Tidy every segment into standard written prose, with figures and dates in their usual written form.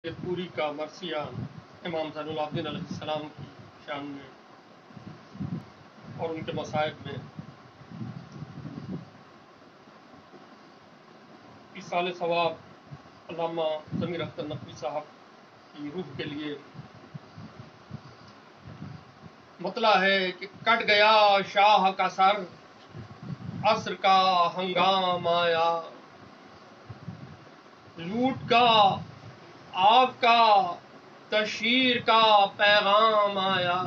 پوری کا مرثیہ امام زین العابدین علیہ السلام کی شان میں اور ان کے مصائب میں ایصال ثواب علامہ ضمیر اختر نقوی صاحب کی روح کے لیے مطلع ہے کہ کٹ گیا شاہ کا سر، عصر کا ہنگام آیا، لوٹ کا آگ کا تشہیر کا پیغام آیا،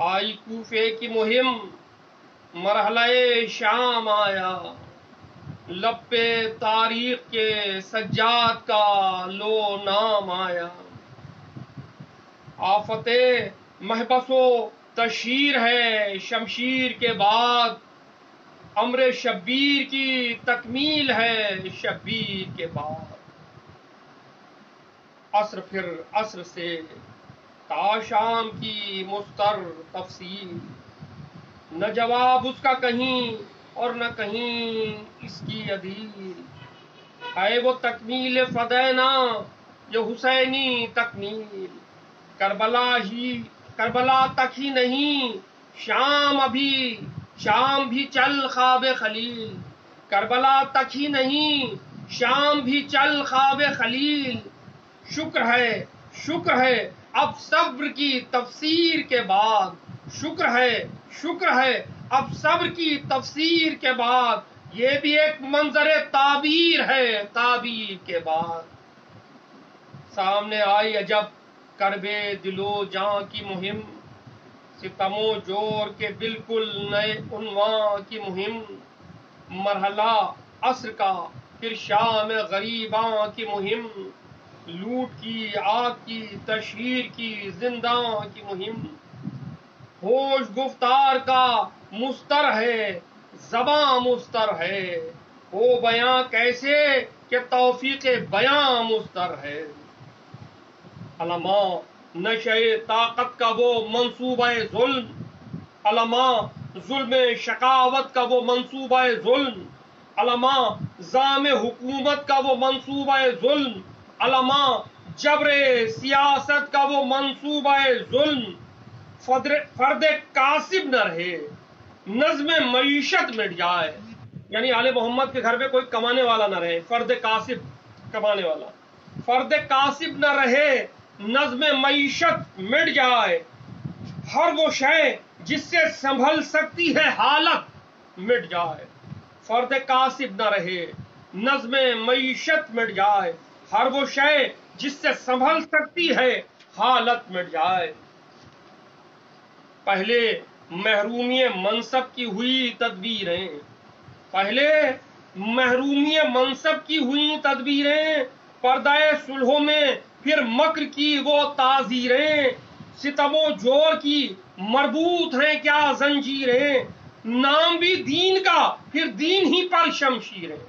آئی کوفے کی مہم مرحلہ شام آیا، لب پہ تاریخ کے سجاد کا لو نام آیا، آفت محبس و تشہیر ہے شمشیر کے بعد، امر شبیر کی تکمیل ہے شبیر کے بعد، عصر پھر عصر سے تا شام کی مستر تفصیل، نہ جواب اس کا کہیں اور نہ کہیں اس کی عدیل، ہے وہ تکمیل فدینا یہ حسینی تکمیل، کربلا تک ہی نہیں شام بھی چل خواب خلیل، کربلا تک ہی نہیں شام بھی چل خواب خلیل، شکر ہے اب صبر کی تفسیر کے بعد، شکر ہے اب صبر کی تفسیر کے بعد، یہ بھی ایک منظر تعبیر ہے تعبیر کے بعد، سامنے آئی عجب کربے دل و جاں کی مہم، ستم و جور کے بالکل نئے عنوان کی مہم، مرحلہ عصر کا پھر شام غریباں کی مہم، لوٹ کی آگ کی تشہیر کی زنداں کی مہم، ہوش گفتار کا مستر ہے زباں مستر ہے، ہو بیاں کیسے کہ توفیق بیاں مستر ہے، علماء نشے طاقت کا وہ منصوبہ ظلم، علماء ظلم شقاوت کا وہ منصوبہ ظلم، علماء زام حکومت کا وہ منصوبہ ظلم، علماء جبر سیاست کا وہ منصوبہ ظلم، فرد کاسب نہ رہے نظم معیشت مٹ جائے، یعنی آل محمد کے گھر پہ کوئی کمانے والا نہ رہے، فرد کاسب کمانے والا، فرد کاسب نہ رہے نظم معیشت مٹ جائے، ہر وہ شے جس سے سنبھل سکتی ہے حالت مٹ جائے، فرد کاسب نہ رہے نظم معیشت مٹ جائے، ہر وہ شے جس سے سنبھل سکتی ہے حالت مٹ جائے، پہلے محرومی منصب کی ہوئی تدبیریں، پہلے محرومی منصب کی ہوئی تدبیریں، پردہ صلحوں میں پھر مکر کی وہ تعزیریں، ستم و جور کی مربوط ہیں کیا زنجیریں، نام بھی دین کا پھر دین ہی پر شمشیریں،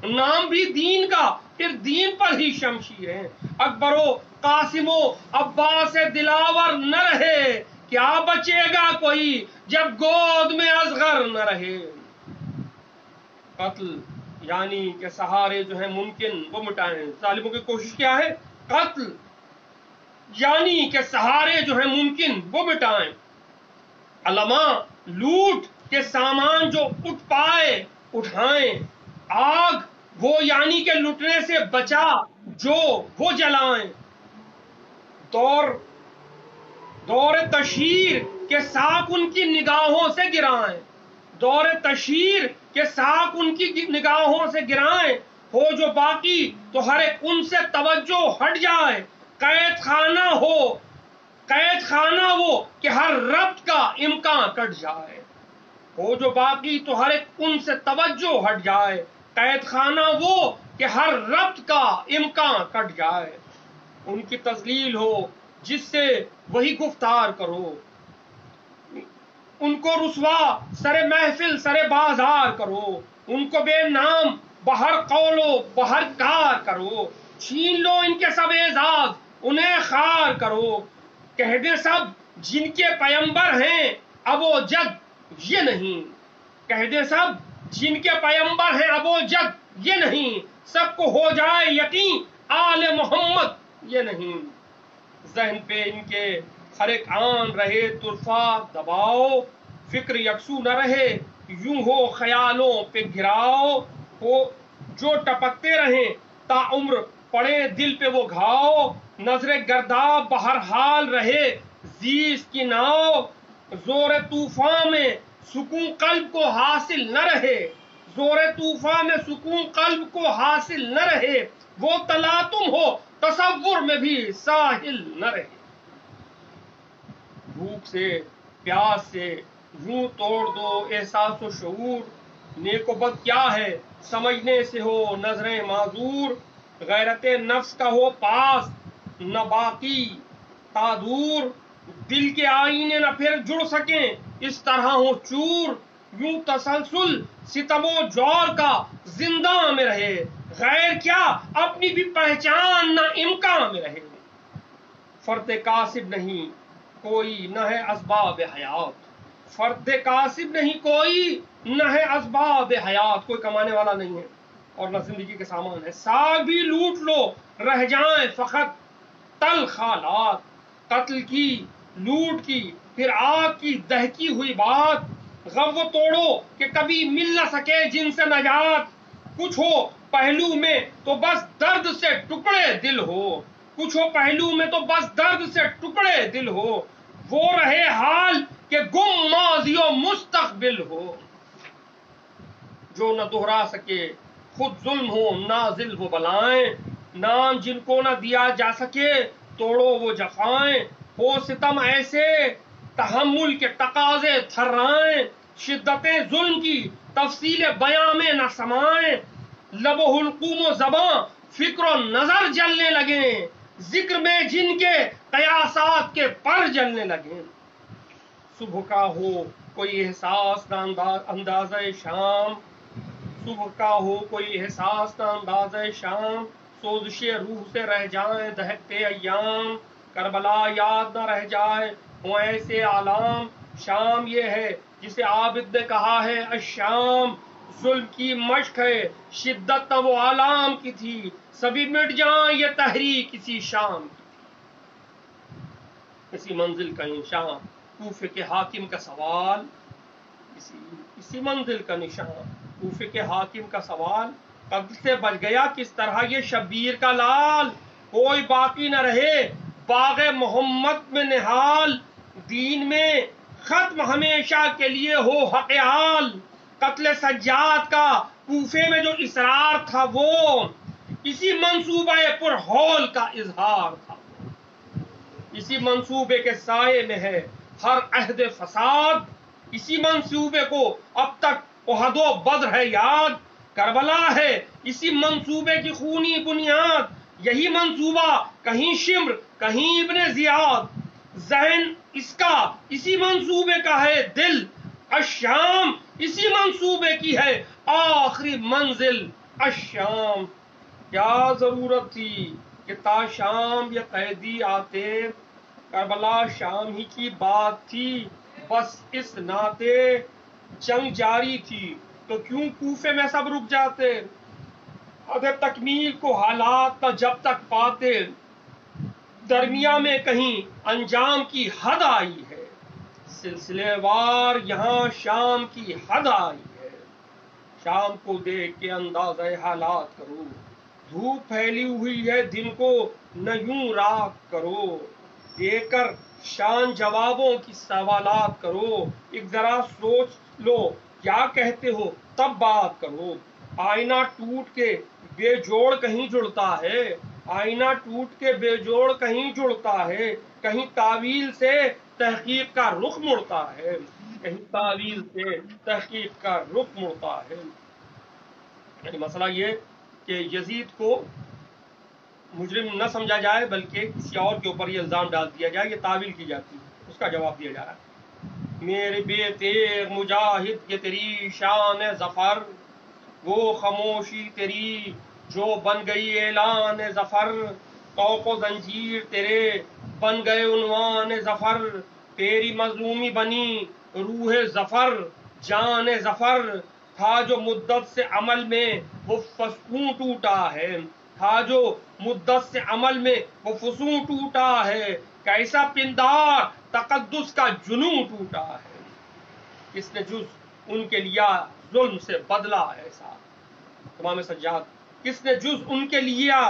نام بھی دین کا پھر دین پر ہی شمشیریں، اکبر و قاسم و عباس دلاور نہ رہے، کیا بچے گا کوئی جب گود میں اصغر نہ رہے، قتل یعنی کہ سہارے جو ہیں ممکن وہ مٹائیں، ظالموں کی کوشش کیا ہے؟ قتل یعنی کہ سہارے جو ہیں ممکن وہ مٹائیں، علماء لوٹ کے سامان جو اٹھ پائے اٹھائیں، آگ وہ یعنی کہ لٹنے سے بچا جو وہ جلائیں، دور تشہیر کے ساق ان کی نگاہوں سے گرائیں، دور تشہیر کے ساق ان کی نگاہوں سے گرائیں، ہو جو باقی تو ہر ایک ان سے توجہ ہٹ جائے، قید خانہ وہ کہ ہر ربط کا امکان کٹ جائے، ہو جو باقی تو ہر ایک ان سے توجہ ہٹ جائے، قید خانہ وہ کہ ہر ربط کا امکان کٹ جائے، ان کی تذلیل ہو جس سے وہی گفتار کرو، ان کو رسوا سر محفل سر بازار کرو، ان کو بے نام بہر قول و بہر کار کرو، چھین لو ان کے سب اعزاز انہیں خار کرو، کہہ دیں سب جن کے پیمبر ہیں اب و جد یہ نہیں، کہہ دیں سب جن کے پیمبر ہیں اب و جد یہ نہیں، سب کو ہو جائے یقین آل محمد یہ نہیں، ذہن پہ ان کے ہر ایک آن رہے طرفہ دباؤ، فکر یکسو نہ رہے یوں ہو خیالوں پہ گھراؤ، ہو جو ٹپکتے رہیں تا عمر پڑے دل پہ وہ گھاؤ، نظر گرداب بہر حال رہے زیست کی ناؤ، زور طوفان میں سکون قلب کو حاصل نہ رہے، زور طوفان میں سکون قلب کو حاصل نہ رہے، وہ تلاطم ہو تصور میں بھی ساحل نہ رہے، بھوک سے پیاس سے یوں توڑ دو احساس و شعور، نیک و بد کیا ہے سمجھنے سے ہو نظریں معذور، غیرت نفس کا ہو پاس نہ باقی تادور، دل کے آئینے نہ پھر جڑ سکیں اس طرح ہو چور، یوں تسلسل ستم و جور کا زندہ میں رہے، غیر کیا اپنی بھی پہچان نہ امکان میں رہے، فرد کاسب نہیں کوئی نہ ہے اسباب حیات، فرد کاسب نہیں کوئی نہ ہے اسباب حیات، کوئی کمانے والا نہیں ہے اور نہ زندگی کے سامان ہے، ساگ بھی لوٹ لو رہ جائیں فقط تلخ حالات، قتل کی لوٹ کی پھر آگ کی دہکی ہوئی بات، غم وہ توڑو کہ کبھی مل نہ سکے جن سے نجات، کچھ ہو پہلو میں تو بس درد سے ٹکڑے دل ہو، کچھ ہو پہلو میں تو بس درد سے ٹکڑے دل ہو، وہ رہے حال کہ گم ماضی و مستقبل ہو، جو نہ دہرا سکے خود ظلم ہو نازل وہ بلائیں، نام جن کو نہ دیا جا سکے توڑو وہ جفائیں، ہو ستم ایسے تحمل کے تقاضے تھرائیں، شدتیں ظلم کی تفصیل بیاں میں نہ سمائیں، لب و حلقوم و زباں فکر و نظر جلنے لگیں، ذکر میں جن کے قیاسات کے پر جلنے لگیں، صبح کا ہو کوئی احساس نہ اندازہ شام، صبح کا ہو کوئی احساس نہ انداز شام، سوزش روح سے رہ جائیں دہکتے ایام، کربلا یاد نہ رہ جائے ہوں ایسے آلام، شام یہ ہے جسے عابد نے کہا ہے الشام، ظلم کی مشق ہے شدت وہ آلام کی تھی، سبھی مٹ جائیں یہ تحریک اسی شام کی، اسی منزل کا انشاء کوفے کے حاکم کا سوال، اسی منزل کا نشان کوفے کے حاکم کا سوال، قتل سے بچ گیا کس طرح یہ شبیر کا لال، کوئی باقی نہ رہے باغ محمد میں نہال، دین میں ختم ہمیشہ کے لیے ہو حق حال، قتل سجاد کا کوفے میں جو اصرار تھا وہ اسی منصوبہ پر ہول کا اظہار تھا، اسی منصوبے کے سائے میں ہے ہر عہد فساد، اسی منصوبے کو اب تک احد و بدر ہے یاد، کربلا ہے اسی منصوبے کی خونی بنیاد، یہی منصوبہ کہیں شمر کہیں ابن زیاد، ذہن اس کا اسی منصوبے کا ہے دل، الشام اسی منصوبے کی ہے آخری منزل الشام، کیا ضرورت تھی کہ تا شام یہ قیدی آتے، کربلا شام ہی کی بات تھی بس اس ناطے، جنگ جاری تھی تو کیوں کوفے میں سب رک جاتے، حد تکمیل کو حالات نہ جب تک پاتے، درمیاں میں کہیں انجام کی حد آئی ہے، سلسلے وار یہاں شام کی حد آئی ہے، شام کو دیکھ کے اندازہ حالات کرو، دھوپ پھیلی ہوئی ہے دن کو نہ یوں راکھ کرو، دے کر شان جوابوں کی سوالات کرو، ایک ذرا سوچ لو کیا کہتے ہو تب بات کرو، آئینہ ٹوٹ کے بے جوڑ کہیں جڑتا ہے، آئینہ ٹوٹ کے بے جوڑ کہیں جڑتا ہے، کہیں تعویل سے تحقیق کا رخ مڑتا ہے، کہیں تعویل سے تحقیق کا رخ مڑتا ہے، یعنی مسئلہ یہ کہ یزید کو مجرم نہ سمجھا جائے بلکہ کسی اور کے اوپر یہ الزام ڈال دیا جائے، یہ تعویل کی جاتی ہے، اس کا جواب دیا جا رہا ہے، میرے بے تیغ مجاہد یہ تیری شان ظفر، وہ خاموشی تیری جو بن گئی اعلان ظفر، طوق و زنجیر تیرے بن گئے عنوان ظفر، تیری مظلومی بنی روح ظفر، جان ظفر، تھا جو مدت سے عمل میں وہ فسکوں ٹوٹا ہے، تھا جو مدت سے عمل میں وہ فسوں ٹوٹا ہے، کیسا پندار تقدس کا جنوں ٹوٹا ہے، کس نے جز ان کے لیا ظلم سے بدلا ایسا، امام سجاد، کس نے جز ان کے لیا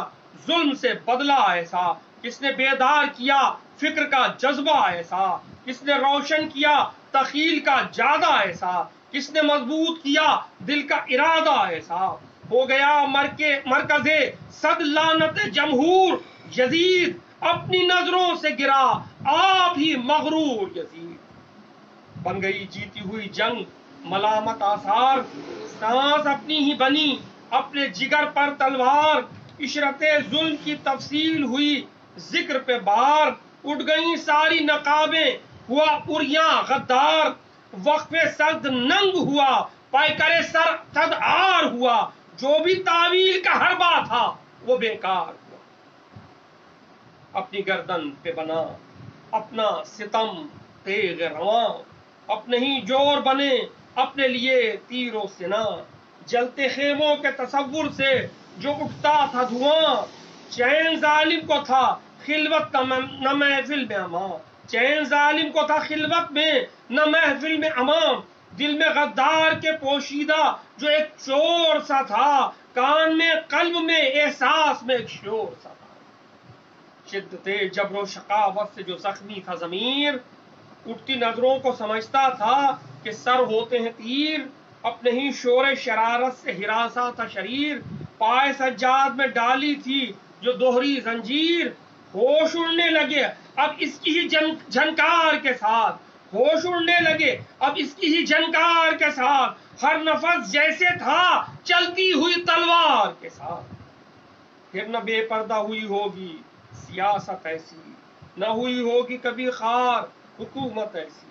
ظلم سے بدلا ایسا، کس نے بیدار کیا فکر کا جذبہ ایسا، کس نے روشن کیا تخیل کا جادہ ایسا، کس نے مضبوط کیا دل کا ارادہ ایسا، ہو گیا مرکز صد لعنت جمہور یزید، اپنی نظروں سے گرا آپ ہی مغرور یزید، بن گئی جیتی ہوئی جنگ ملامت آثار، سانس اپنی ہی بنی اپنے جگر پر تلوار، عشرت ظلم کی تفصیل ہوئی ذکر پہ بار، اٹھ گئی ساری نقابیں ہوا اریاں غدار، وقف سرد ننگ ہوا پیکر سر صد آر ہوا، جو بھی تعویل کا حربہ تھا وہ بیکار ہوا، اپنی گردن پہ بنا اپنا ستم تیغ رواں، اپنے ہی جور بنے اپنے لیے تیر و سنا، جلتے خیموں کے تصور سے جو اٹھتا تھا دھواں، چین ظالم کو تھا خلوت نہ محفل میں امان، چین ظالم کو تھا خلوت میں نہ محفل میں امان، دل میں غدار کے پوشیدہ جو ایک چور سا تھا، کان میں قلب میں احساس میں ایک شور سا تھا، شدت جبر و شقاوت سے جو زخمی تھا ضمیر، اٹھتی نظروں کو سمجھتا تھا کہ سر ہوتے ہیں تیر، اپنے ہی شور شرارت سے ہراساں تھا شریر، پائے سجاد میں ڈالی تھی جو دوہری زنجیر، ہوش اڑنے لگے اب اس کی ہی جھنکار کے ساتھ، ہوش اڑنے لگے اب اس کی ہی جھنکار کے ساتھ، ہر نفس جیسے تھا چلتی ہوئی تلوار کے ساتھ، پھر نہ بے پردہ ہوئی ہوگی سیاست ایسی، نہ ہوئی ہوگی کبھی خار حکومت ایسی،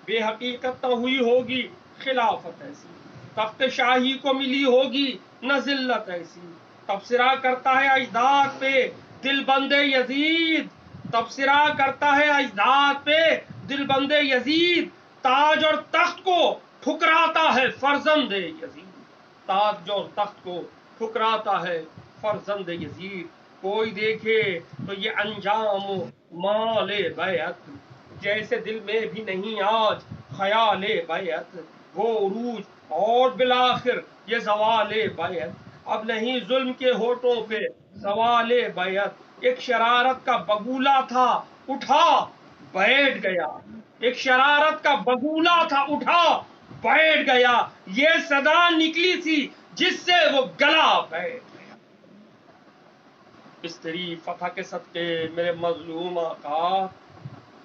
بے حقیقت نہ ہوئی ہوگی خلافت ایسی، تخت شاہی کو ملی ہوگی نہ ذلت ایسی، تبصرہ کرتا ہے اجداد پہ دل بندے یزید، تبصرہ کرتا ہے اجداد پہ دل بندے یزید، تاج اور تخت کو ٹھکراتا ہے فرزند یزید، تاج اور تخت کو ٹھکراتا ہے فرزند یزید، کوئی دیکھے تو یہ انجام مال بیعت، جیسے دل میں بھی نہیں آج خیال بیعت، وہ عروج اور بالآخر یہ زوال بیعت، اب نہیں ظلم کے ہونٹوں پہ سوال بیعت، ایک شرارت کا بگولا تھا اٹھا بیٹھ گیا، ایک شرارت کا بگولا تھا اٹھا بیٹھ گیا، یہ صدا نکلی تھی جس سے وہ گلا بیٹھ گیا، اس تیری فتح کے صدقے میرے مظلوم آقا،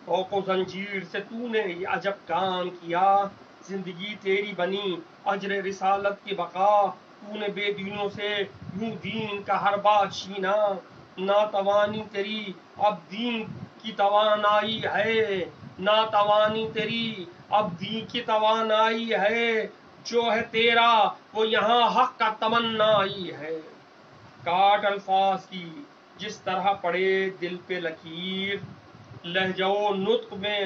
توق و زنجیر سے تو نے یہ عجب کام کیا، زندگی تیری بنی اجر رسالت کی بقا، تو نے بے دینوں سے یوں دین کا حربہ چھینا، ناتوانی تیری اب دین کی توانائی ہے، ناتوانی تیری اب دین کی توانائی ہے، جو ہے تیرا وہ یہاں حق کا تمنائی ہے، کاٹ الفاظ کی جس طرح پڑے دل پہ لکیر، لہجہ و نطق میں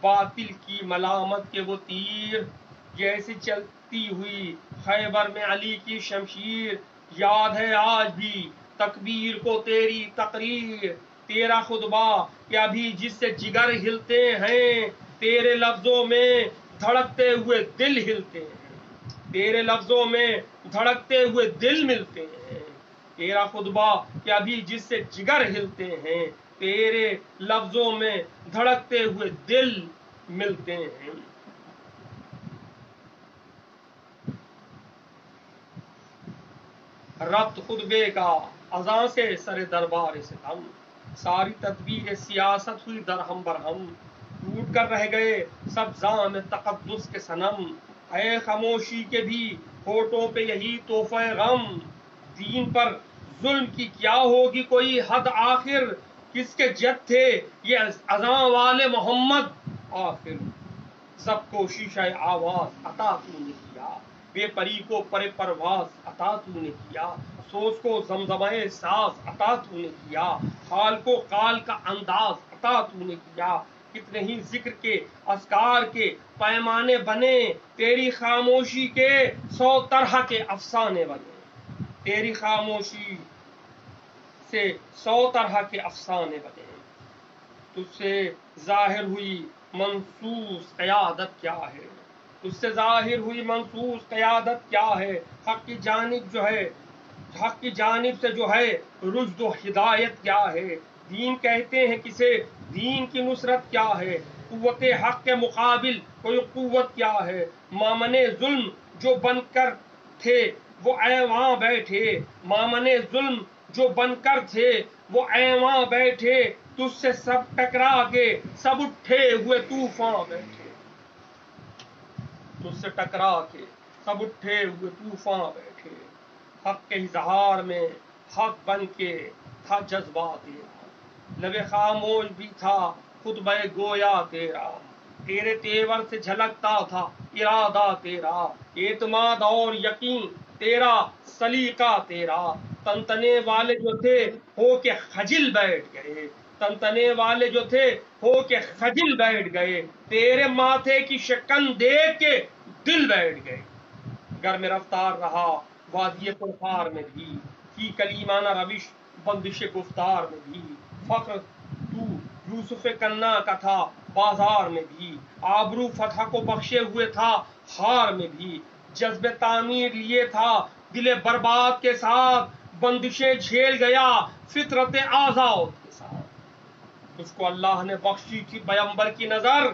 باطل کی ملامت کے وہ تیر، جیسے چلتی ہوئی خیبر میں علی کی شمشیر، یاد ہے آج بھی تکبیر کو تیری تقریر، تیرا خطبہ کہ ابھی جس سے جگر ہلتے ہیں، تیرے لفظوں میں دھڑکتے ہوئے دل ہلتے ہیں، تیرے لفظوں میں دھڑکتے ہوئے دل ملتے ہیں، تیرا خطبہ کہ ابھی جس سے جگر ہلتے ہیں، تیرے لفظوں میں دھڑکتے ہوئے دل ملتے ہیں، ربط خطبے کا اذاں سے سر دربار ستم، ساری تدبیر سیاست ہوئی درہم برہم، ٹوٹ کر رہ گئے سب زام تقدس کے صنم، اے خاموشی کے بھی ہونٹوں پہ یہی تحفہ غم، دین پر ظلم کی کیا ہوگی کوئی حد آخر، کس کے جد تھے یہ اذاں والے محمد آخر، سب کو شیشہ آواز عطا تو نے کیا، بے پری کو پر پرواز عطا تو نے کیا، سوز کو زمزمہ ساز عطا تو نے کیا، حال کو قال کا انداز عطا تو نے کیا، کتنے ہی ذکر کے اذکار کے پیمانے بنے، تیری خاموشی کے 100 طرح کے افسانے بنے، تیری خاموشی سے 100 طرح کے افسانے بنے، تجھ سے ظاہر ہوئی منصوص قیادت کیا ہے، تجھ سے ظاہر ہوئی منصوص قیادت کیا ہے، حق کی جانب سے جو ہے رشد و ہدایت کیا ہے، دین کہتے ہیں کسے، دین کی نصرت کیا ہے، قوت حق کے مقابل کوئی قوت کیا ہے، مامن ظلم جو بن کر تھے وہ ایواں بیٹھے، مامن ظلم جو بن کر تھے وہ ایواں بیٹھے، تجھ سے سب ٹکرا کے سب اٹھے ہوئے طوفاں بیٹھے، تجھ سے ٹکرا کے سب اٹھے ہوئے طوفاں بیٹھے، حق کے اظہار میں حق بن کے تھا جذبہ تیرا، لب خاموش بھی تھا خطبہ گویا تیرا، تیرے تیور سے جھلکتا تھا ارادہ تیرا، اعتماد اور یقین تیرا، سلیقہ تیرا، تنتنے والے جو تھے ہو کے خجل بیٹھ گئے، تنتنے والے جو تھے ہو کے خجل بیٹھ گئے، تیرے ماتھے کی شکن دیکھ کے دل بیٹھ گئے، گر میں رفتار رہا وادی پرخار میں بھی، کی کلیمانہ روش بندش گفتار میں بھی، فخر تو یوسف کنہ کا تھا بازار میں بھی، آبرو فتح کو بخشے ہوئے تھا ہار میں بھی، جذب تعمیر لیے تھا دل برباد کے ساتھ، بندشیں جھیل گیا فطرت آزاد کے ساتھ، اس کو اللہ نے بخشی تھی پیمبر کی نظر،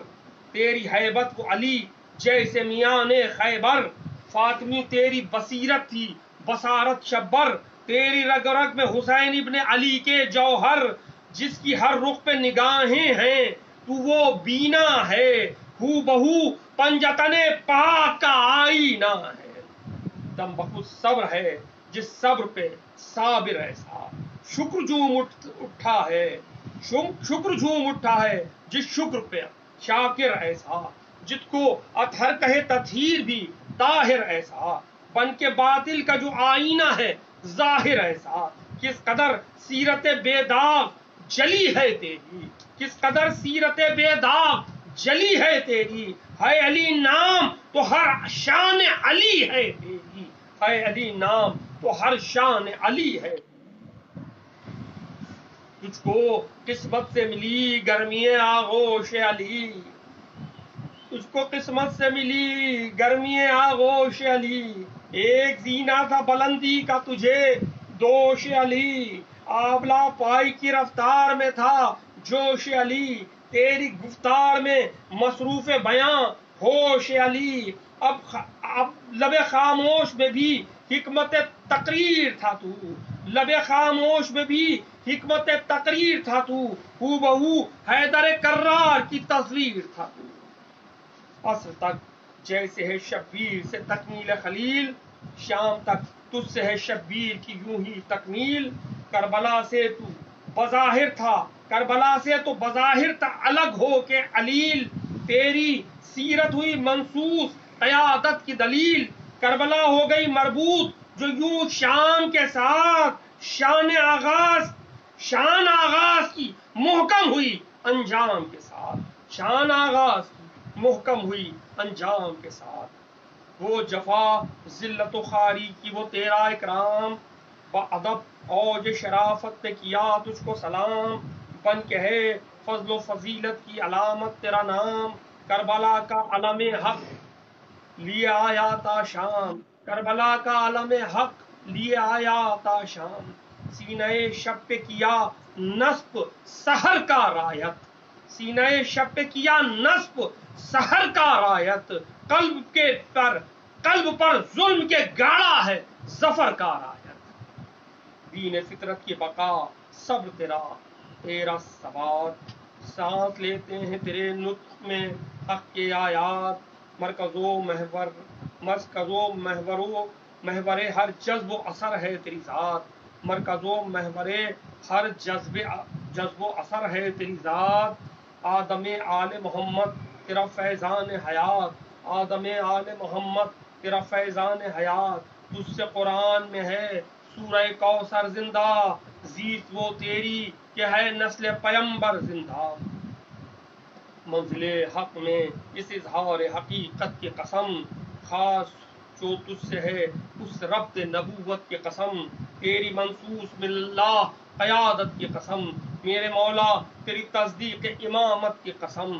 تیری ہیبت وہ علی جیسے میان خیبر، فاطمی تیری بصیرت تھی بصارت شبر، تیری رگ رگ میں حسین ابن علی کے جوہر، جس کی ہر رخ پہ نگاہیں ہیں تو وہ بینا ہے، ہو بہو پنجتن پاک کا آئینہ ہے، دم بخود صبر ہے جس صبر پہ صابر ایسا، شکر جھوم اٹھا ہے شکر جھوم اٹھا ہے جس شکر پہ شاکر ایسا، جت کو اطہر کہے تطہیر بھی طاہر ایسا، بن کے باطل کا جو آئینہ ہے ظاہر ایسا، کس قدر سیرت بے داغ جلی ہے تیری، کس قدر سیرت بے داغ جلی ہے تیری، ہے علی نام تو ہر شان علی ہے تیری، ہے علی نام تو ہر شان علی ہے، تجھ کو قسمت سے ملی گرمی آغوش علی، تجھ کو قسمت سے ملی گرمی آغوش علی، ایک زینہ تھا بلندی کا تجھے دوش علی، آبلا پائی کی رفتار میں تھا جوش علی، تیری گفتار میں مصروف بیاں ہوش علی، اب لب خاموش میں بھی حکمت تقریر تھا تو، لب خاموش میں بھی حکمت تقریر تھا تو، ہو بہو حیدر کرار کی تصویر تھا تو، عصر تک جیسے ہے شبیر سے تکمیل خلیل، شام تک تجھ سے ہے شبیر کی یوں ہی تکمیل، کربلا سے تو بظاہر تھا کربلا سے تو بظاہر تھا الگ ہو کے علیل، تیری سیرت ہوئی منصوص قیادت کی دلیل، کربلا ہو گئی مربوط جو یوں شام کے ساتھ، شان آغاز کی محکم ہوئی انجام کے ساتھ، شان آغاز کی محکم ہوئی انجام کے ساتھ، وہ جفا ذلت و خواری کی وہ تیرا اکرام، بادب اوج شرافت پہ کیا تجھ کو سلام، بن کے ہے فضل و فضیلت کی علامت تیرا نام، کربلا کا علم حق لیے آیا تا شام، کربلا کا علم حق لیے آیا تا شام، سینہ شب پہ کیا نصب سحر کا رایت، سینہ شب پہ کیا نصب سحر کا رایت، قلب پر ظلم کے گاڑا ہے ظفر کا رایت، دین فطرت کی بقا صبر تیرا ثبات، سانس لیتے ہیں تیرے نطق میں حق کے آیات، مرکز و محور ہر جذب و اثر ہے تیری ذات، مرکز و محور ہر جذب و اثر ہے تیری ذات، آدم آل محمد تیرا فیضان حیات، آدم آل محمد تیرا فیضان حیات، تجھ سے قرآن میں ہے سورہ کوثر زندہ، زیت وہ تیری کہ ہے نسل پیمبر زندہ، منزل حق میں اس اظہار حقیقت کی قسم، خاص جو تجھ سے ہے اس ربط نبوت کی قسم، تیری منصوص باللہ قیادت کی قسم، میرے مولا تیری تصدیق امامت کی قسم،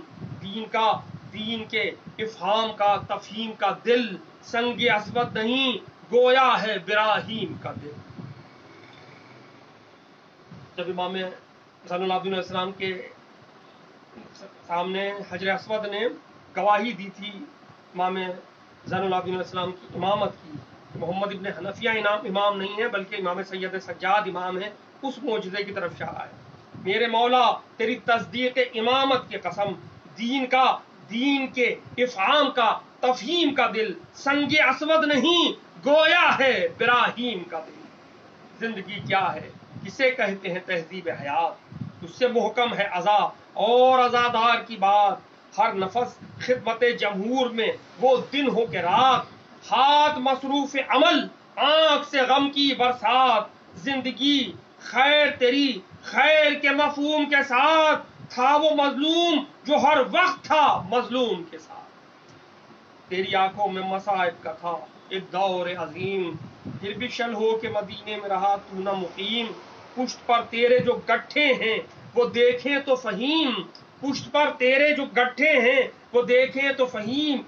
دین کے افہام کا تفہیم کا دل سنگ اسود نہیں گویا ہے براہیم کا دل۔ جب امام زین العابدین علیہ السلام کے سامنے حجر اسود نے گواہی دی تھی امام زین العابدین علیہ السلام کی امامت کی، محمد ابن حنفیہ امام نہیں ہے بلکہ امام سید سجاد امام ہے، اس معجزے کی طرف اشارہ ہے۔ میرے مولا تیری تصدیق امامت کی قسم، دین کے افہام کا تفہیم کا دل سنگ اسود نہیں گویا ہے براہیم کا دل۔ زندگی کیا ہے کسے کہتے ہیں تہذیب حیات، اس سے محکم ہے عزا اور عزادار کی بات، ہر نفس خدمت جمہور میں وہ دن ہو کے رات، ہاتھ مصروف عمل آنکھ سے غم کی برسات، زندگی خیر تیری خیر کے مفہوم کے ساتھ، تھا وہ مظلوم جو ہر وقت تھا مظلوم کے ساتھ، تیری آنکھوں میں مصائب کا تھا ایک دور عظیم، پھر بھی شل ہو کے مدینے میں رہا تو نہ مقیم، پشت پر تیرے جو گٹھے ہیں وہ دیکھیں تو فہیم، پشت پر تیرے جو گٹھے ہیں وہ دیکھیں تو فہیم،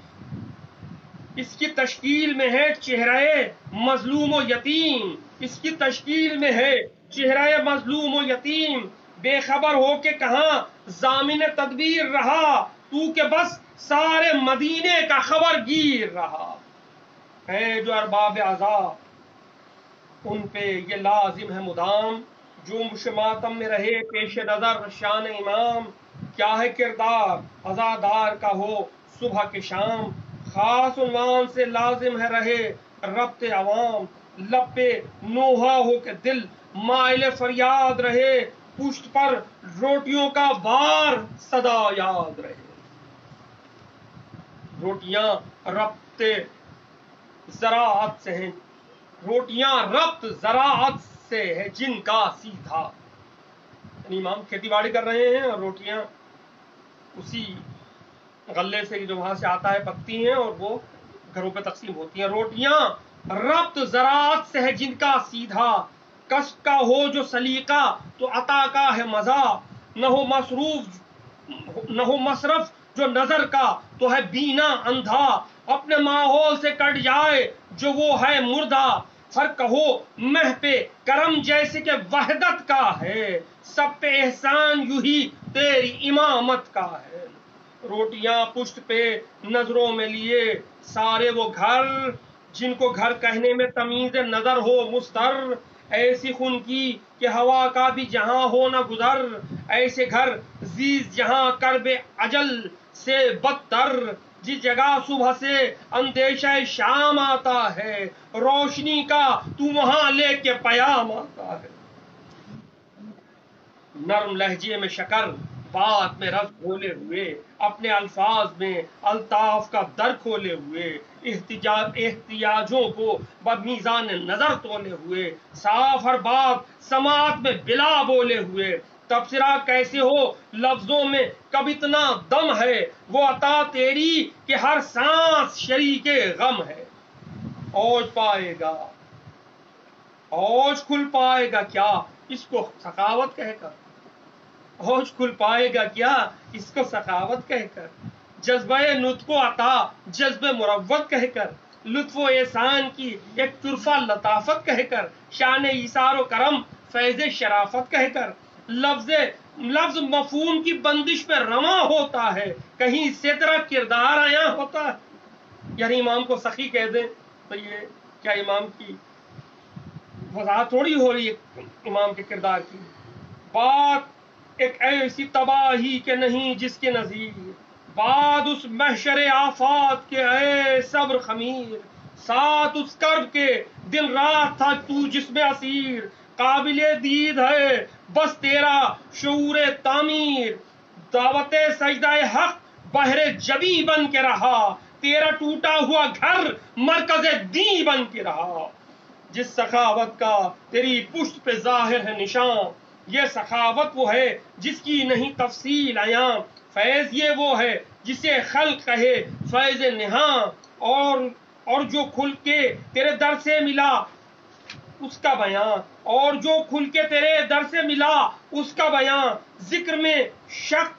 اس کی تشکیل میں ہے چہرہ مظلوم و یتیم، اس کی تشکیل میں ہے چہرہ مظلوم و یتیم، بے خبر ہو کے کہاں ضامن تدبیر رہا، تو کہ بس سارے مدینے کا خبر گیر رہا، ہے جو ارباب عزا ان پہ یہ لازم ہے مدام، جنبش ماتم میں رہے پیش نظر شان امام، کیا ہے کردار عزادار کا ہو صبح کے شام، خاص عنوان سے لازم ہے رہے ربط عوام، لب پہ نوحہ ہو کے دل مائل فریاد رہے، پشت پر روٹیوں کا بار صدا یاد رہے، روٹیاں ربط زراعت سے ہیں، روٹیاں ربط زراعت سے ہے جن کا سیدھا، یعنی امام کھیتی باڑی کر رہے ہیں اور روٹیاں اسی غلے سے جو وہاں سے آتا ہے پکتی ہیں اور وہ گھروں پہ تقسیم ہوتی ہیں، روٹیاں ربط زراعت سے ہے جن کا سیدھا، کسب کا ہو جو سلیقہ تو عطا کا ہے مزہ، نہ ہو مصرف جو نظر کا تو ہے بینا اندھا، اپنے ماحول سے کٹ جائے جو وہ ہے مردہ، فرق ہو مہ پہ کرم جیسے کہ وحدت کا ہے، سب پہ احسان یوں ہی تیری امامت کا ہے، روٹیاں پشت پہ نظروں میں لیے سارے وہ گھر جن کو گھر کہنے میں تمیز نظر ہو مستر، ایسی خون کی کہ ہوا کا بھی جہاں ہو نہ گزر، ایسے گھر زیز جہاں کرب اجل سے بدتر، جس جگہ صبح سے اندیشہ شام آتا ہے، روشنی کا تو وہاں لے کے پیام آتا ہے، نرم لہجے میں شکر بات میں رس گھولے ہوئے، اپنے الفاظ میں الطاف کا در کھولے ہوئے، احتیاجوں کو بمیزان نظر تولے ہوئے، صاف ہر بات سماعت میں بلا بولے ہوئے، تبصرہ کیسے ہو لفظوں میں کب اتنا دم ہے، وہ عطا تیری کہ ہر سانس شریک غم ہے، اوج کھل پائے گا کیا اس کو سخاوت کہہ کر، ہوش کھل پائے گا کیا اس کو سخاوت کہہ کر، جذبہ نطق و عطا جذب مروت کہہ کر، لطف و احسان کی ایک طرفہ لطافت کہہ کر، شان ایثار و کرم فیض شرافت کہہ کر، لفظ مفہوم کی بندش پہ رواں ہوتا ہے، کہیں سے تیرا کردار آیا ہوتا ہے، یعنی امام کو سخی کہہ دیں تو یہ کیا امام کی وضاحت تھوڑی ہو رہی ہے امام کے کردار کی، بات ایک ایسی تباہی کے نہیں جس کے نظیر، بعد اس محشر آفات کے اے صبر خمیر، ساتھ اس کرب کے دن رات تھا تو جس میں اسیر، قابل دید ہے بس تیرا شعور تعمیر، دعوت سجدہ حق بہر جبی بن کے رہا، تیرا ٹوٹا ہوا گھر مرکز دین بن کے رہا، جس سخاوت کا تیری پشت پہ ظاہر ہے نشان، یہ سخاوت وہ ہے جس کی نہیں تفصیل عیاں، فیض یہ وہ ہے جسے خلق کہے فیض نہاں، اور جو کھل کے تیرے در سے ملا اس کا بیان، اور جو کھل کے تیرے در سے ملا اس کا بیان، ذکر میں شک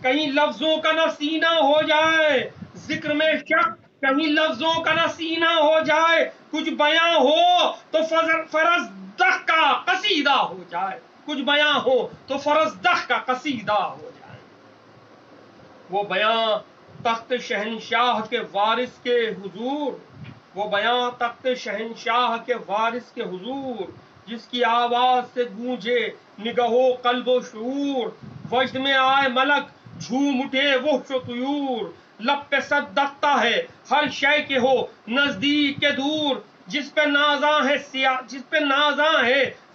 کہیں لفظوں کا نہ سینہ ہو جائے، ذکر میں شک کہیں لفظوں کا نہ سینہ ہو جائے، کچھ بیان ہو تو فرض دہ کا قصیدہ ہو جائے، کچھ بیان ہو تو فرض دہ کا قصیدہ ہو جائے۔ وہ بیان تخت شہنشاہ کے وارث کے حضور، وہ بیان تخت شہنشاہ کے وارث کے حضور، جس کی آواز سے گونجے نگہو قلب و شعور، وجد میں آئے ملک جھوم اٹھے وحش و طیور، لب پہ صدقتا ہے ہر شے کے ہو نزدیک کے دور، جس پہ نازاں ہے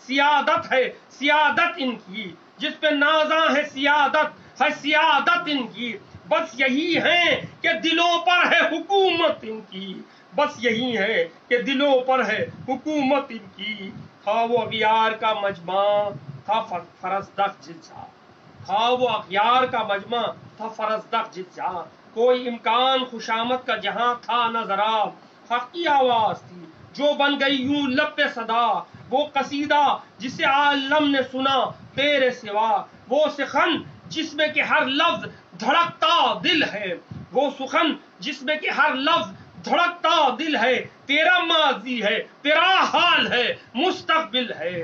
سیادت ہے سیادت ان کی، جس پہ نازاں ہے سیادت ان کی، بس یہی ہے کہ دلوں پر ہے حکومت ان کی، بس یہی ہے کہ دلوں پر ہے حکومت ان کی۔ تھا وہ اغیار کا مجمع تھا فرزدق جلسہ، تھا وہ اغیار کا مجمع تھا فرزدق جلسہ، کوئی امکان خوشامد کا جہاں تھا نہ ذرا، حق کی آواز تھی جو بن گئی یوں لب پہ صدا، وہ قصیدہ جسے عالم نے سنا تیرے سوا، وہ سخن جس میں کہ ہر لفظ دھڑکتا دل ہے، وہ سخن جس میں کہ ہر لفظ دھڑکتا دل ہے، تیرا ماضی ہے تیرا حال ہے مستقبل ہے۔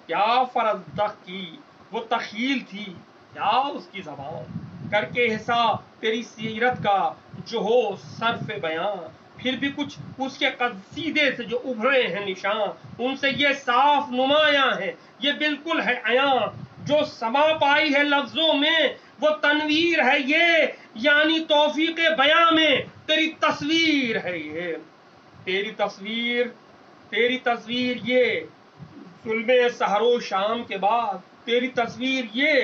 کیا فرزدق کی وہ تخیل تھی، کیا اس کی زبان، کر کے حساب تیری سیرت کا جو ہو صرف بیان، پھر بھی کچھ اس کے قصیدے سے جو ابھرے ہیں نشان، ان سے یہ صاف نمایاں ہے یہ بالکل ہے عیاں، جو سما پائی ہے لفظوں میں وہ تنویر ہے یہ، یعنی توفیق بیاں میں تیری تصویر ہے یہ، تیری تصویر یہ ظلم سحر و شام کے بعد، تیری تصویر یہ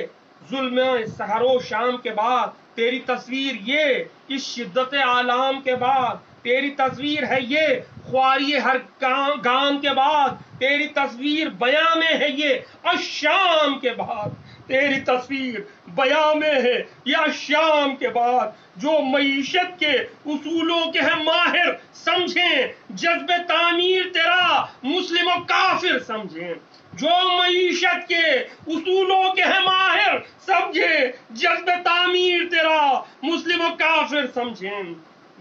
ظلم سحر و شام کے بعد، تیری تصویر یہ اس شدت آلام کے بعد، تیری تصویر ہے یہ خواری ہر گام کے بعد، تیری تصویر بیاں میں ہے یہ الشام کے بعد، تیری تصویر بیاں میں ہے یہ الشام کے بعد، جو معیشت کے اصولوں کے ہیں ماہر سمجھیں جذب تعمیر تیرا مسلم و کافر سمجھیں، جو معیشت کے اصولوں کے ہیں ماہر سمجھیں جذب تعمیر تیرا مسلم و کافر سمجھیں،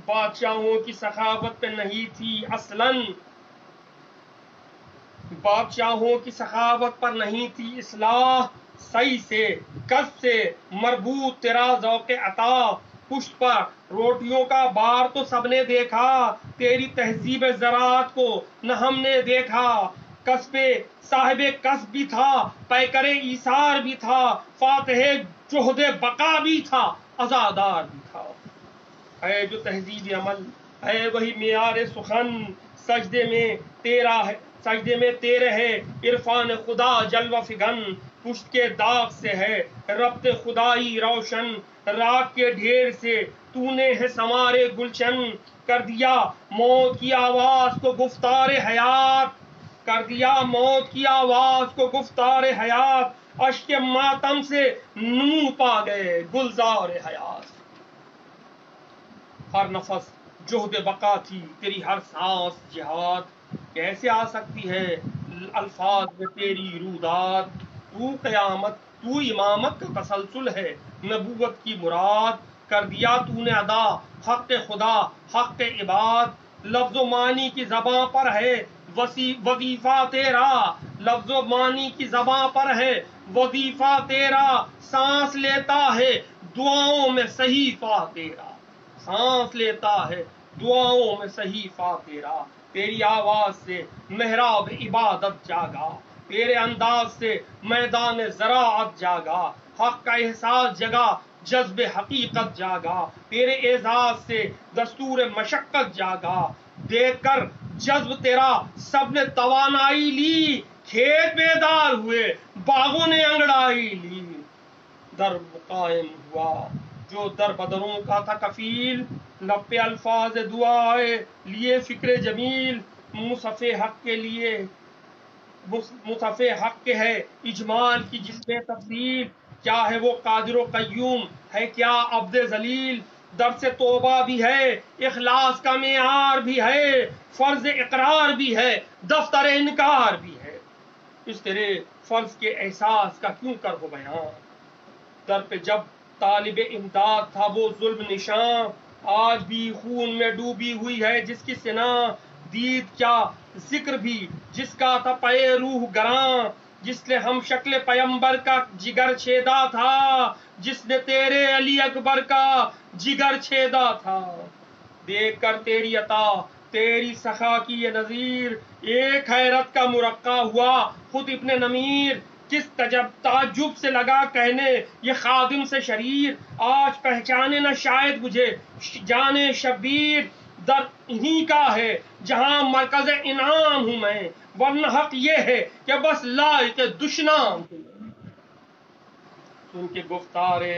بادشاہوں کی سخاوت پہ نہیں تھی اصلاً، بادشاہوں کی سخاوت پر نہیں تھی اصلاح، صحیح سے کس سے مربوط تیرا ذوق عطا، پشت پر روٹیوں کا بار تو سب نے دیکھا، تیری تہذیب زراعت کو نہ ہم نے دیکھا، کسب صاحب کسب بھی تھا پیکر ایثار بھی تھا، فاتح جہد بقا بھی تھا عزادار بھی تھا، ہے جو تہذیب عمل ہے وہی معیار سخن، سجدے میں تیرے ہے عرفان خدا جلوہ فگن، پشت کے داغ سے ہے ربط خدائی روشن، راگ کے ڈھیر سے تو نے ہے سنوارے گلشن، کر دیا موت کی آواز کو گفتار حیات، کر دیا موت کی آواز کو گفتار حیات، اشک ماتم سے نمو پا گئے گلزار حیات، ہر نفس جہد بقا تھی تیری ہر سانس جہاد، کیسے آ سکتی ہے الفاظ میں تیری رودات، تو امامت کا تسلسل ہے نبوت کی مراد، کر دیا تو نے ادا حق خدا حق عباد، لفظ و معنی کی زباں پر ہے وظیفہ تیرا، لفظ و معنی کی زباں پر ہے وظیفہ تیرا، سانس لیتا ہے دعاؤں میں صحیفہ تیرا، سانس لیتا ہے دعاؤں میں صحیفہ تیرا، تیری آواز سے محراب عبادت جاگا، تیرے انداز سے میدان زراعت جاگا، حق کا احساس جگا جذب حقیقت جاگا، تیرے اعزاز سے دستور مشقت جاگا، دیکھ کر جذب تیرا سب نے توانائی لی، کھیت بیدار ہوئے باغوں نے انگڑائی لی، در قائم ہوا جو در بدروں کا تھا کفیل، لب پہ الفاظ دعائے لیے فکر جمیل، مصحف حق کے لیے مصحف حق کے ہے اجمال کی جس میں تفصیل، کیا ہے وہ قادر و قیوم ہے کیا عبد ذلیل، درس توبہ بھی ہے، اخلاص کا معیار بھی ہے، فرض اقرار بھی ہے، دفتر انکار بھی ہے۔ اس تیرے فرض کے احساس کا کیوں کر ہو بیان؟ در پہ جب طالب امداد تھا وہ ظلم نشاں، آج بھی خون میں ڈوبی ہوئی ہے جس کی سنا، دید کیا ذکر بھی جس کا تھا پے روح گراں، جس نے ہم شکل پیمبر کا جگر چھیدا تھا، جس نے تیرے علی اکبر کا جگر چھیدا تھا۔ دیکھ کر تیری عطا، تیری سخا کی یہ نظیر، ایک حیرت کا مرقع ہوا خود ابن نمیر، کس تعجب سے لگا کہنے یہ خادم سے شریر، آج پہچانے نہ شاید مجھے جانے شبیر، در انہی کا ہے جہاں مرکز انعام ہوں میں، ورنہ حق یہ ہے کہ بس لائق دشنام ہوں۔ سن کے گفتارے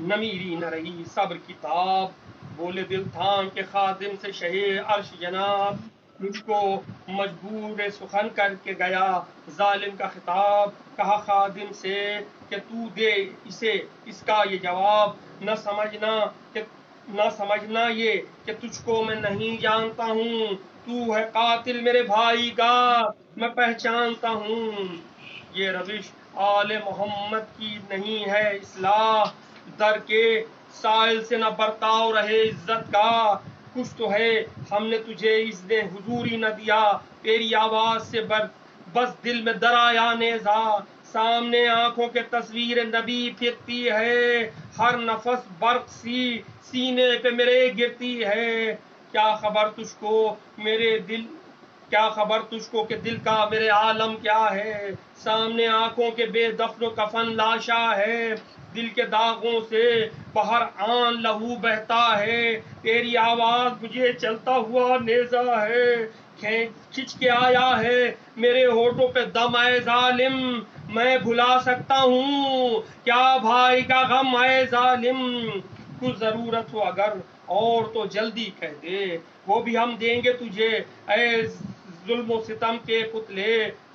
نمیری نہ رہی صبر کی تاب، بولے دل تھام کے خادم سے شہ عرش جناب، مجھ کو مجبور سخن کر کے گیا ظالم کا خطاب، کہا خادم سے کہ تو دے اسے اس کا یہ جواب، نہ سمجھنا یہ کہ تجھ کو میں نہیں جانتا ہوں، تو ہے قاتل میرے بھائی کا میں پہچانتا ہوں۔ یہ روش آل محمد کی نہیں ہے اصلاح، در کے سائل سے نہ برتاؤ رہے عزت کا، کچھ تو ہے ہم نے تجھے اذن حضوری نہ دیا، تیری آواز سے بس دل میں در آیا نیزا، سامنے آنکھوں کے تصویر نبی پھرتی ہے، ہر نفس برق سی سینے پہ میرے گرتی ہے، کیا خبر تجھ کو کہ دل کا میرے عالم کیا ہے، سامنے آنکھوں کے بے دفن و کفن لاشا ہے، دل کے داغوں سے بہر آن لہو بہتا ہے، تیری آواز مجھے چلتا ہوا نیزا ہے، کھچ کے آیا ہے میرے ہونٹوں پہ دم اے ظالم، میں بھلا سکتا ہوں کیا بھائی کا غم اے ظالم، کچھ ضرورت ہو اگر اور تو جلدی کہہ دے، وہ بھی ہم دیں گے تجھے اے ظلم و ستم کے پتلے،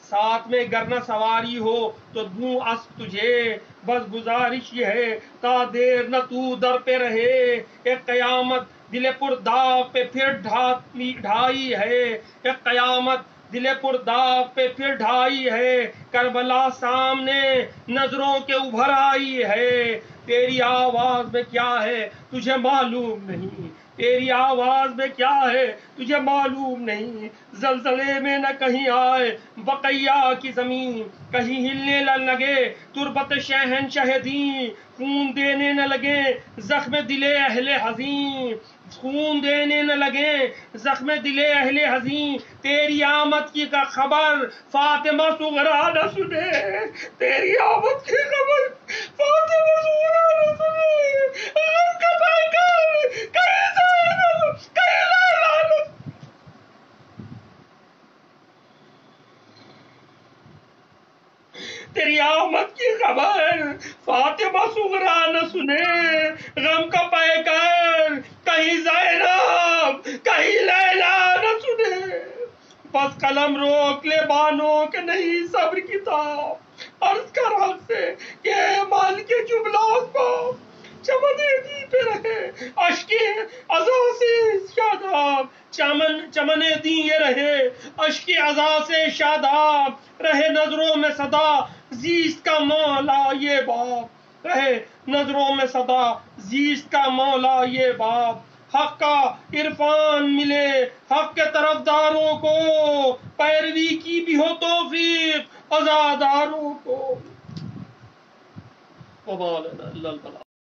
ساتھ میں گر نہ سواری ہو تو دوں اسب تجھے، بس گزارش یہ ہے تا دیر نہ تو در پہ رہے، ایک قیامت دل پر داغ پہ پھر ڈھائی ہے، ایک قیامت دل پر داغ پہ پھر ڈھائی ہے، کربلا سامنے نظروں کے ابھر آئی ہے، تیری آواز میں کیا ہے تجھے معلوم نہیں، تیری آواز میں کیا ہے تجھے معلوم نہیں، زلزلے میں نہ کہیں آئے بقیہ کی زمین، کہیں ہلنے نہ لگے تربت شہنشہ دین، خون دینے نہ لگے زخم دل اہل حزین، خون دینے نہ لگے زخم دل اہل حزین، تیری آمد کی خبر فاطمہ صغرا نہ سنے، تیری آمد کی خبر فاطمہ صغرا نہ سنے، غم کا پیکر کہیں زینب کہیں لیلا نہ، تیری آمد کی خبر فاطمہ صغرا نہ سنے، غم کا پیکر کہیں زینب کہیں لیلا نہ سنے، بس قلم روک لے بانو کہ نہیں صبر کتاب، عرض کر حق سے کہ مال کے جملات کو چمنے دی پہ رہے اشکی عزا سے شاداب، چمنے دی یہ رہے اشکی عزا سے شاداب، رہے نظروں میں صدا زیست کا مولا یہ باپ، رہے نظروں میں صدا زیست کا مولا یہ باپ، حق کا عرفان ملے حق کے طرفداروں کو، پیروی کی بھی ہو توفیق عزاداروں کو، وما لنا الا البلاغ۔